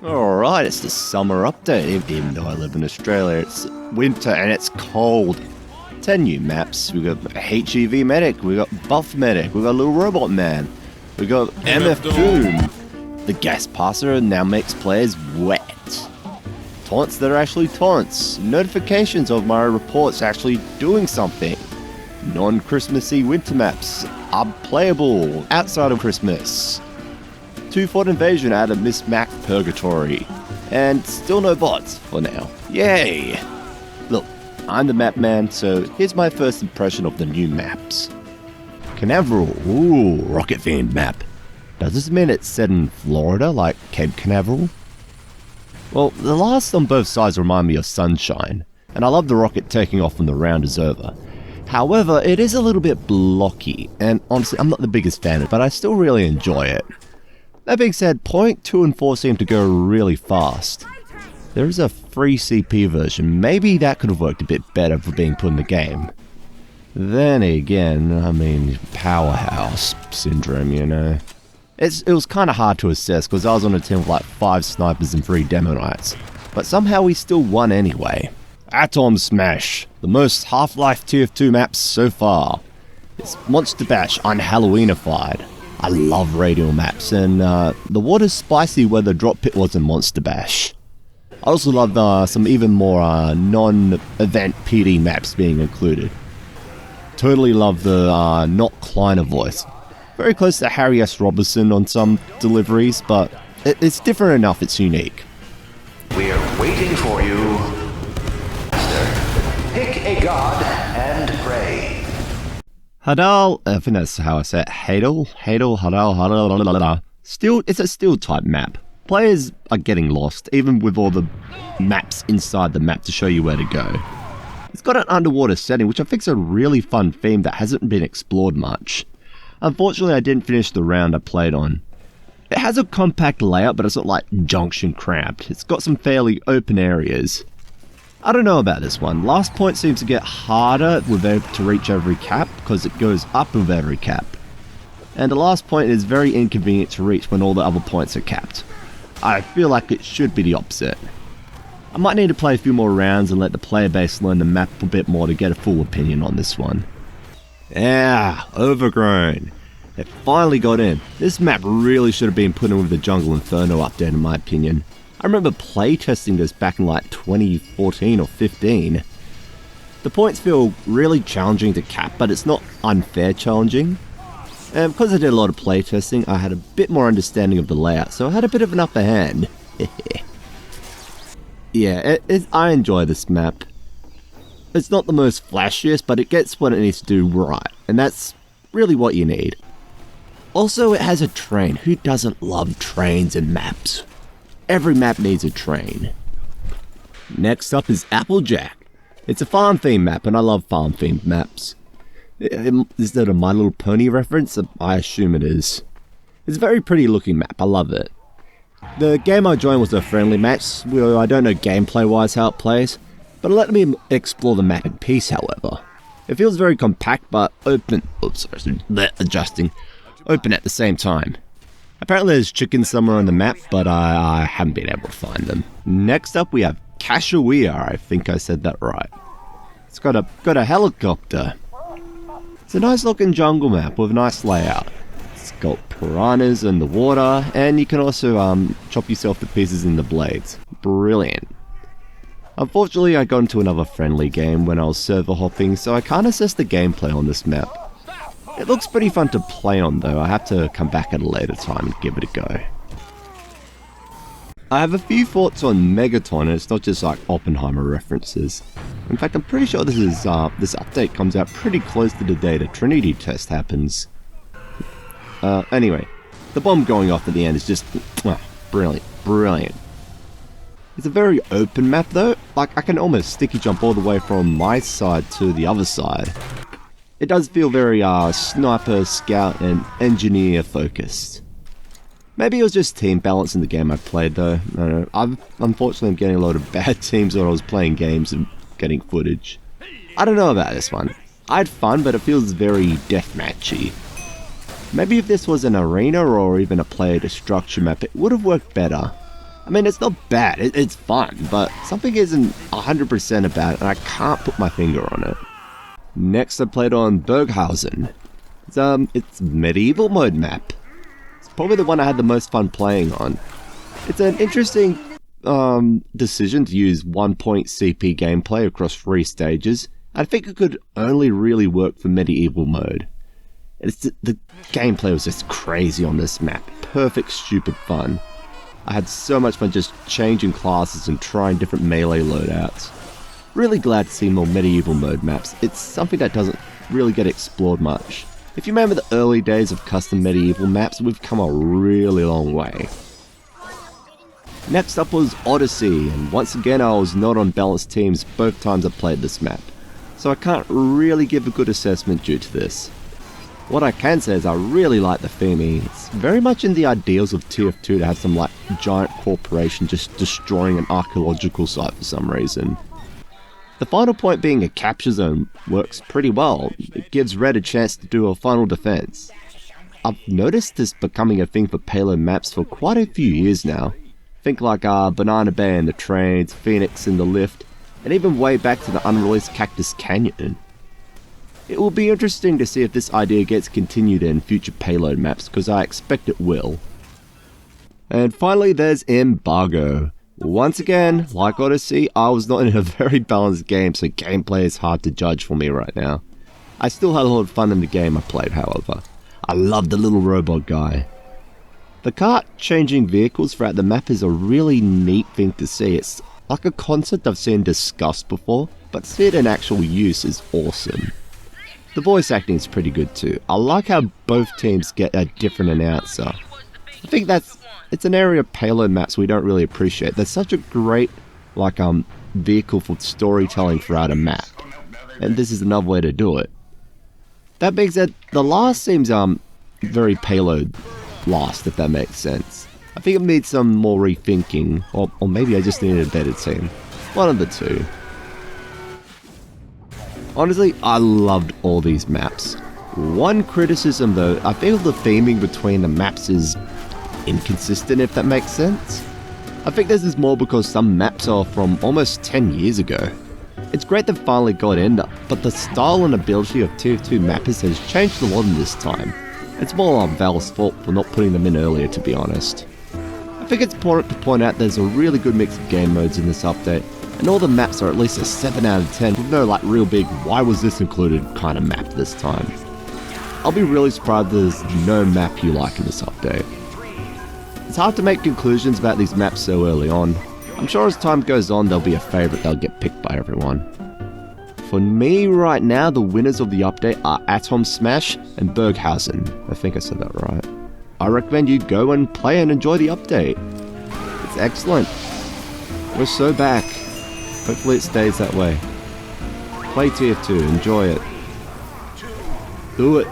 Alright, it's the summer update. Even though I live in Australia, it's winter and it's cold. 10 new maps. We got HEV Medic, we got Buff Medic, we got Little Robot Man, we got MF Doom. The Gas Passer now makes players wet. Taunts that are actually taunts. Notifications of my reports actually doing something. Non-Christmassy winter maps are playable outside of Christmas. 2 Fort Invasion out of Miss Mac Purgatory. And still no bots for now. Yay! Look, I'm the map man, so here's my first impression of the new maps. Canaveral, ooh, rocket themed map. Does this mean it's set in Florida like Cape Canaveral? Well, the last on both sides remind me of Sunshine, and I love the rocket taking off when the round is over. However, it is a little bit blocky, and honestly I'm not the biggest fan of it, but I still really enjoy it. That being said, Point 2 and 4 seem to go really fast. There is a free CP version, maybe that could have worked a bit better for being put in the game. Then again, I mean, Powerhouse Syndrome, you know. It was kind of hard to assess because I was on a team of like 5 snipers and 3 demo knights, but somehow we still won anyway. Atom Smash, the most Half-Life TF2 maps so far. It's Monster Bash unhalloweenified. I love radial maps, and the water's spicy where the drop pit was in Monster Bash. I also love some even more non-event PD maps being included. Totally love the not Kleiner voice. Very close to Harry S. Robertson on some deliveries, but it's different enough it's unique. We're waiting for you. Master, pick a god and pray. Hadal, I think that's how I say it. Hadal, Hadal. Still, it's a steel type map. Players are getting lost, even with all the maps inside the map to show you where to go. It's got an underwater setting, which I think is a really fun theme that hasn't been explored much. Unfortunately, I didn't finish the round I played on. It has a compact layout, but it's not like junction cramped. It's got some fairly open areas. I don't know about this one. Last Point seems to get harder to reach every cap because it goes up with every cap. And the last point is very inconvenient to reach when all the other points are capped. I feel like it should be the opposite. I might need to play a few more rounds and let the player base learn the map a bit more to get a full opinion on this one. Yeah, Overgrown. It finally got in. This map really should have been put in with the Jungle Inferno update in my opinion. I remember playtesting this back in like 2014 or 15. The points feel really challenging to cap, but it's not unfair challenging. And because I did a lot of playtesting, I had a bit more understanding of the layout, so I had a bit of an upper hand. Yeah, I enjoy this map. It's not the most flashiest, but it gets what it needs to do right, and that's really what you need. Also, it has a train. Who doesn't love trains and maps? Every map needs a train. Next up is Applejack. It's a farm-themed map, and I love farm-themed maps. Is that a My Little Pony reference? I assume it is. It's a very pretty looking map, I love it. The game I joined was a friendly match, where I don't know gameplay-wise how it plays, but let me explore the map in peace, however. It feels very compact, but open... Oops, sorry, adjusting. Open at the same time. Apparently there's chickens somewhere on the map, but I haven't been able to find them. Next up we have Kashawea, I think I said that right. It's got a helicopter. It's a nice looking jungle map with a nice layout. It's got piranhas in the water, and you can also chop yourself to pieces in the blades. Brilliant. Unfortunately I got into another friendly game when I was server hopping, so I can't assess the gameplay on this map. It looks pretty fun to play on though. I have to come back at a later time and give it a go. I have a few thoughts on Megaton, and it's not just like Oppenheimer references. In fact, I'm pretty sure this update comes out pretty close to the day the Trinity test happens. Anyway, the bomb going off at the end is just brilliant. It's a very open map though. Like I can almost sticky jump all the way from my side to the other side. It does feel very sniper, scout, and engineer focused. Maybe it was just team balance in the game I played though. I don't know. Unfortunately I'm getting a lot of bad teams when I was playing games and getting footage. I don't know about this one. I had fun, but it feels very deathmatchy. Maybe if this was an arena or even a player destruction map, it would have worked better. I mean, it's not bad, it's fun, but something isn't 100% about it and I can't put my finger on it. Next I played on Berghausen. It's medieval mode map. It's probably the one I had the most fun playing on. It's an interesting decision to use 1-point CP gameplay across 3 stages. I think it could only really work for medieval mode. The gameplay was just crazy on this map. Perfect stupid fun. I had so much fun just changing classes and trying different melee loadouts. Really glad to see more medieval mode maps. It's something that doesn't really get explored much. If you remember the early days of custom medieval maps, we've come a really long way. Next up was Odyssey, and once again I was not on balanced teams both times I played this map, so I can't really give a good assessment due to this. What I can say is I really like the theming. It's very much in the ideals of TF2 to have some like giant corporation just destroying an archaeological site for some reason. The final point being a capture zone works pretty well. It gives Red a chance to do a final defense. I've noticed this becoming a thing for payload maps for quite a few years now. Think like Banana Bay and the trains, Phoenix and the lift, and even way back to the unreleased Cactus Canyon. It will be interesting to see if this idea gets continued in future payload maps, because I expect it will. And finally there's Embargo. Once again, like Odyssey, I was not in a very balanced game, so gameplay is hard to judge for me right now. I still had a lot of fun in the game I played, however. I love the little robot guy. The cart changing vehicles throughout the map is a really neat thing to see. It's like a concept I've seen discussed before, but to see it in actual use is awesome. The voice acting is pretty good too. I like how both teams get a different announcer. I think it's an area of payload maps we don't really appreciate. There's such a great vehicle for storytelling throughout a map, and this is another way to do it. That being said, the last seems very payload lost, if that makes sense. I think it needs some more rethinking, or maybe I just needed a better team. One of the two. Honestly, I loved all these maps. One criticism though, I feel the theming between the maps is inconsistent, if that makes sense. I think this is more because some maps are from almost 10 years ago. It's great they finally got in, but the style and ability of TF2 mappers has changed a lot in this time. It's more on Valve's fault for not putting them in earlier, to be honest. I think it's important to point out there's a really good mix of game modes in this update, and all the maps are at least a 7 out of 10 with no like real big why was this included kind of map this time. I'll be really surprised there's no map you like in this update. It's hard to make conclusions about these maps so early on. I'm sure as time goes on there'll be a favourite that'll get picked by everyone. For me right now, the winners of the update are Atom Smash and Berghausen. I think I said that right. I recommend you go and play and enjoy the update. It's excellent. We're so back. Hopefully it stays that way. Play TF2, enjoy it. Do it.